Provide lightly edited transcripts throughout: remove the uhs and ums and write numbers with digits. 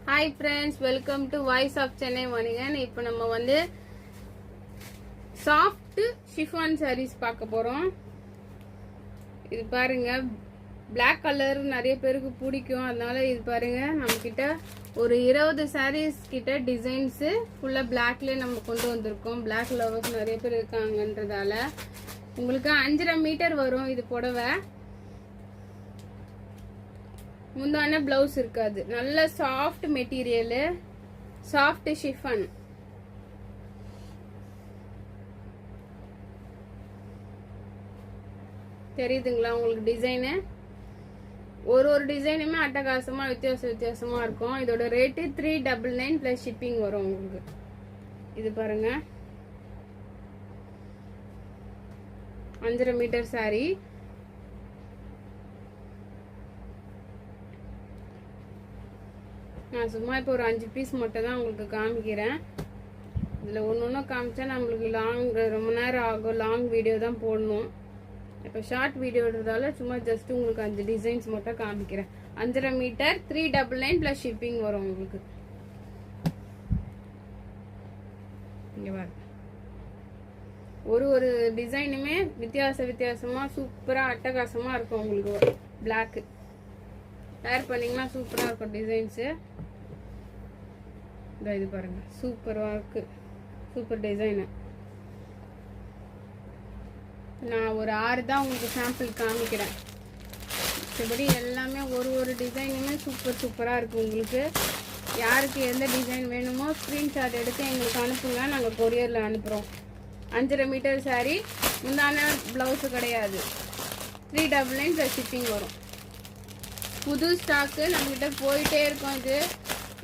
Hi friends, welcome to Voice of Chennai Vanigan. இப்போ நம்ம வந்து soft chiffon sarees பார்க்க போறோம். இது பாருங்க, black color நிறைய பேருக்கு பிடிக்கும். அதனால இது பாருங்க, நம்ம கிட்ட ஒரு 20 sarees கிட்ட டிசைன்ஸ் ஃபுல்லா blackல நம்ம கொண்டு வந்திருக்கோம். black lovers நிறைய பேர் இருக்காங்கன்றதால உங்களுக்கு 5.5 மீட்டர் வரும் இது புடவை. முந்தான பிளவுஸ் இருக்காது. நல்ல சாஃப்ட் மெட்டீரியல், சாஃப்ட் ஷிஃபன். தெரியுதுங்களா உங்களுக்கு டிசைனு? ஒரு டிசைனுமே அட்டகாசமா வித்தியாசமா இருக்கும். இதோட ரேட்டு 399 பிளஸ் ஷிப்பிங் வரும் உங்களுக்கு. இது பாருங்க, 5.5 மீட்டர் சாரி. நான் சும்மா இப்போ ஒரு 5 பீஸ் மட்டும் தான் உங்களுக்கு காமிக்கிறேன். இதில் ஒன்று காமிச்சா நம்மளுக்கு ரொம்ப நேரம் ஆகும். லாங் வீடியோ தான் போடணும். இப்போ ஷார்ட் வீடியோன்றதால சும்மா ஜஸ்ட் உங்களுக்கு 5 டிசைன்ஸ் மட்டும் காமிக்கிறேன். 5.5 மீட்டர் 399 ப்ளஸ் ஷிப்பிங் வரும் உங்களுக்கு. இங்கே பாருங்க, ஒரு டிசைனுமே வித்தியாசமாக சூப்பராக அட்டகாசமாக இருக்கும் உங்களுக்கு. பிளாக்கு வேர் பண்ணிங்கன்னா சூப்பராக இருக்கும் டிசைன்ஸு. இது பாருங்க, சூப்பராக இருக்கு, சூப்பர் டிசைனு. நான் ஒரு 6 தான் உங்களுக்கு சாம்பிள் காமிக்கிறேன். மற்றபடி எல்லாமே ஒரு டிசைனுமே சூப்பராக இருக்கும் உங்களுக்கு. யாருக்கு எந்த டிசைன் வேணுமோ ஸ்க்ரீன்ஷாட் எடுத்து எங்களுக்கு அனுப்புங்க, நாங்கள் கொரியரில் அனுப்புகிறோம். 5.5 மீட்டர் சாரி, முந்தான ப்ளவுஸு கிடையாது. 399 ப்ளஸ் ஷிப்பிங் வரும். புது ஸ்டாக்கு நம்மகிட்ட போயிட்டே இருக்கும். இது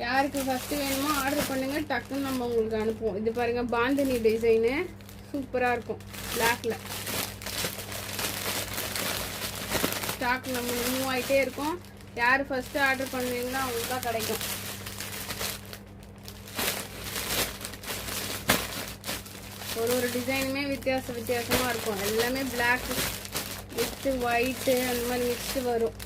யாருக்கு ஃபர்ஸ்ட் வேணுமோ ஆர்டர் பண்ணுங்க, டக்குன்னு நம்ம உங்களுக்கு அனுப்புவோம். இது பாருங்க, பாந்தினி டிசைனு சூப்பராக இருக்கும். பிளாக்ல ஸ்டாக் நம்ம மூவ் ஆகிட்டே இருக்கும். யார் ஃபர்ஸ்ட் ஆர்டர் பண்ணுவீங்களோ அவங்களுக்கு தான் கிடைக்கும். ஒரு டிசைனுமே வித்தியாசமாக இருக்கும். எல்லாமே பிளாக் வித் ஒயிட்டு அந்த மாதிரி மிக்ஸ்டு வரும்.